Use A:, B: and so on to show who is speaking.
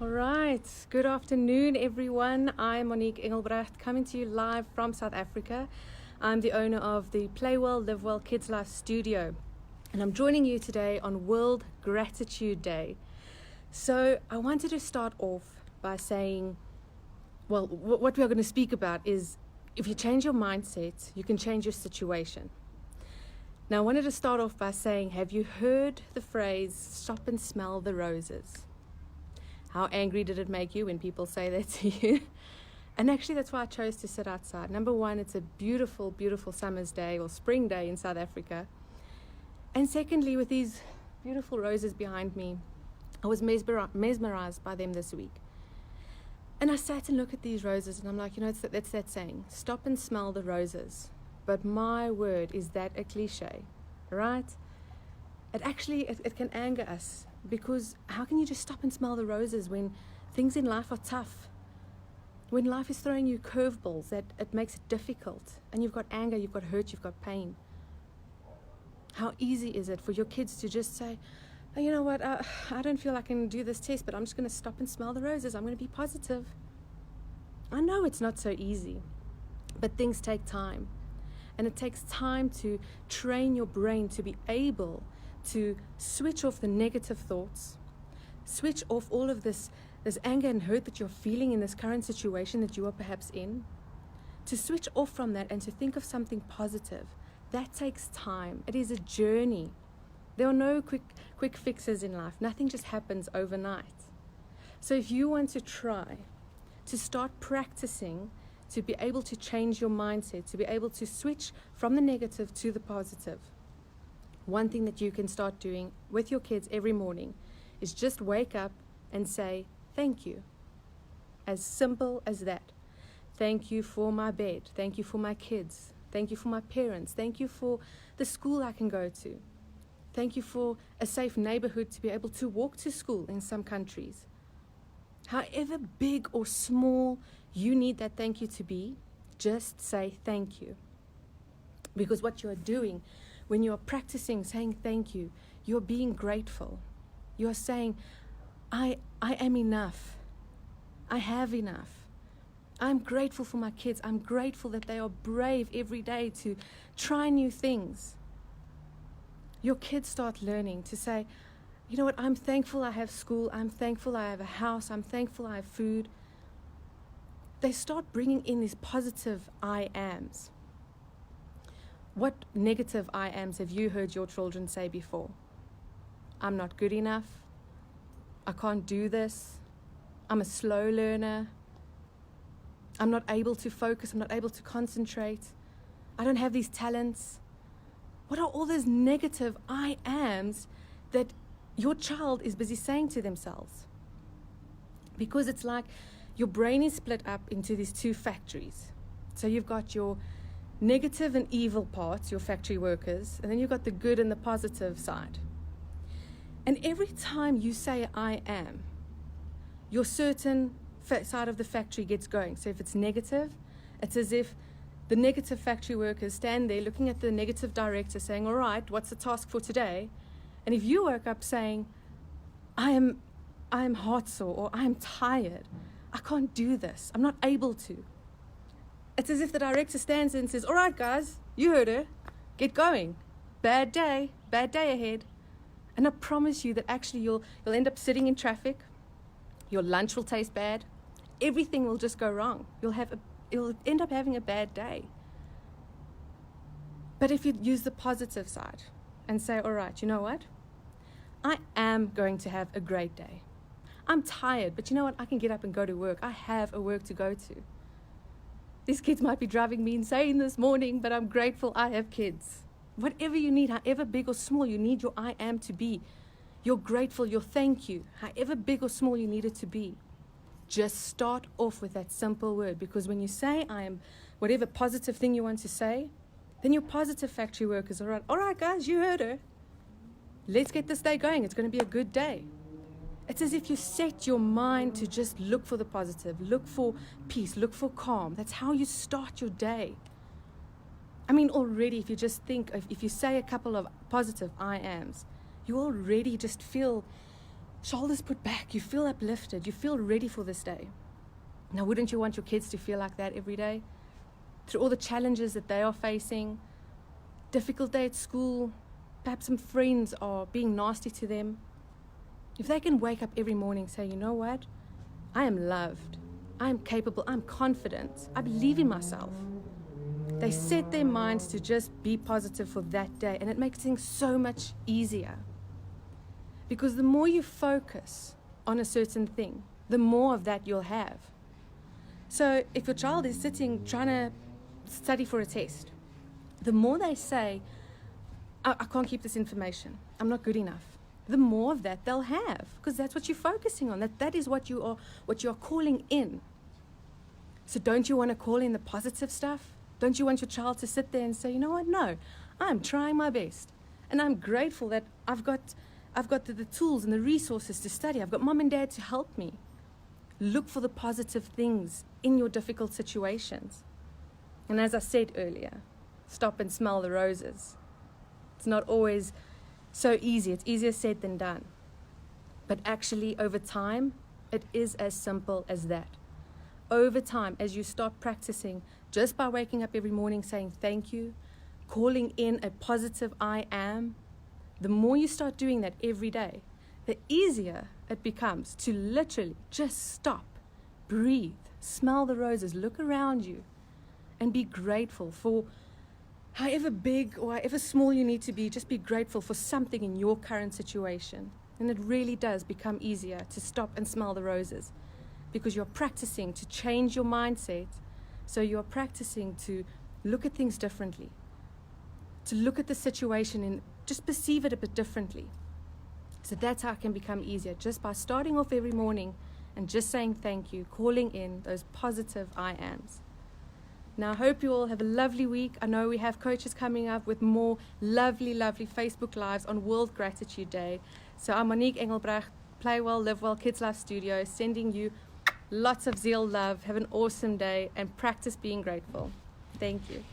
A: All right, good afternoon, everyone. I'm Monique Engelbrecht, coming to you live from South Africa. I'm the owner of the Play Well, Live Well Kids Life Studio, and I'm joining you today on World Gratitude Day. So I wanted to start off by saying, well, what we are going to speak about is if you change your mindset, you can change your situation. Now, I wanted to start off by saying, have you heard the phrase, stop and smell the roses? How angry did it make you when people say that to you? And actually, that's why I chose to sit outside. Number one, it's a beautiful, beautiful summer's day or spring day in South Africa. And secondly, with these beautiful roses behind me, I was mesmerized by them this week. And I sat and looked at these roses and I'm like, it's that saying, stop and smell the roses. But my word, is that a cliche, right? It can anger us. Because how can you just stop and smell the roses when things in life are tough? When life is throwing you curveballs, that it makes it difficult. And you've got anger, you've got hurt, you've got pain. How easy is it for your kids to just say, oh, you know what, I don't feel I can do this test, but I'm just going to stop and smell the roses. I'm going to be positive. I know it's not so easy, but things take time. And it takes time to train your brain to be able to switch off the negative thoughts, switch off all of this anger and hurt that you're feeling in this current situation that you are perhaps in, to switch off from that and to think of something positive. That takes time. It is a journey. There are no quick fixes in life. Nothing just happens overnight. So if you want to try to start practicing to be able to change your mindset, to be able to switch from the negative to the positive, one thing that you can start doing with your kids every morning is just wake up and say, thank you. As simple as that. Thank you for my bed. Thank you for my kids. Thank you for my parents. Thank you for the school I can go to. Thank you for a safe neighborhood to be able to walk to school in some countries. However big or small you need that thank you to be, just say thank you. Because what you are doing when you are practicing saying thank you, you are being grateful. You are saying, I am enough. I have enough. I'm grateful for my kids. I'm grateful that they are brave every day to try new things. Your kids start learning to say, you know what, I'm thankful I have school. I'm thankful I have a house. I'm thankful I have food. They start bringing in these positive I ams. What negative I ams have you heard your children say before? I'm not good enough. I can't do this. I'm a slow learner. I'm not able to focus. I'm not able to concentrate. I don't have these talents. What are all those negative I ams that your child is busy saying to themselves? Because it's like your brain is split up into these two factories. So you've got your negative and evil parts, your factory workers, and then you've got the good and the positive side. And every time you say I am, your certain side of the factory gets going. So if it's negative, it's as if the negative factory workers stand there looking at the negative director saying, all right, what's the task for today? And if you woke up saying, I am heartsore, or I am tired, I can't do this, I'm not able to. It's as if the director stands and says, all right, guys, you heard her. Get going. Bad day ahead. And I promise you that actually you'll end up sitting in traffic. Your lunch will taste bad. Everything will just go wrong. You'll end up having a bad day. But if you use the positive side and say, all right, you know what? I am going to have a great day. I'm tired, but you know what? I can get up and go to work. I have a work to go to. These kids might be driving me insane this morning, but I'm grateful I have kids. Whatever you need, however big or small you need your I am to be, you're grateful, your thank you, however big or small you need it to be. Just start off with that simple word, because when you say I am, whatever positive thing you want to say, then your positive factory workers are all right, guys, you heard her. Let's get this day going. It's going to be a good day. It's as if you set your mind to just look for the positive, look for peace, look for calm. That's how you start your day. I mean, already, if you just think, if you say a couple of positive I ams, you already just feel shoulders put back, you feel uplifted, you feel ready for this day. Now, wouldn't you want your kids to feel like that every day? Through all the challenges that they are facing, difficult day at school, perhaps some friends are being nasty to them. If they can wake up every morning and say, you know what? I am loved. I am capable. I'm confident. I believe in myself. They set their minds to just be positive for that day, and it makes things so much easier. Because the more you focus on a certain thing, the more of that you'll have. So if your child is sitting trying to study for a test, the more they say, I can't keep this information, I'm not good enough, the more of that they'll have, because that's what you're focusing on. That is what you are calling in. So don't you want to call in the positive stuff? Don't you want your child to sit there and say, you know what, no, I'm trying my best. And I'm grateful that I've got the tools and the resources to study. I've got mom and dad to help me. Look for the positive things in your difficult situations. And as I said earlier, stop and smell the roses. It's not always so easy. It's easier said than done. But actually, over time, it is as simple as that. Over time, as you start practicing, just by waking up every morning saying thank you, calling in a positive I am, the more you start doing that every day, the easier it becomes to literally just stop, breathe, smell the roses, look around you, and be grateful for however big or however small you need to be. Just be grateful for something in your current situation. And it really does become easier to stop and smell the roses, because you're practicing to change your mindset. So you're practicing to look at things differently, to look at the situation and just perceive it a bit differently. So that's how it can become easier, just by starting off every morning and just saying thank you, calling in those positive I ams. Now, I hope you all have a lovely week. I know we have coaches coming up with more lovely, lovely Facebook Lives on World Gratitude Day. So I'm Monique Engelbrecht, Play Well, Live Well, Kids Life Studio, sending you lots of zeal, love. Have an awesome day and practice being grateful. Thank you.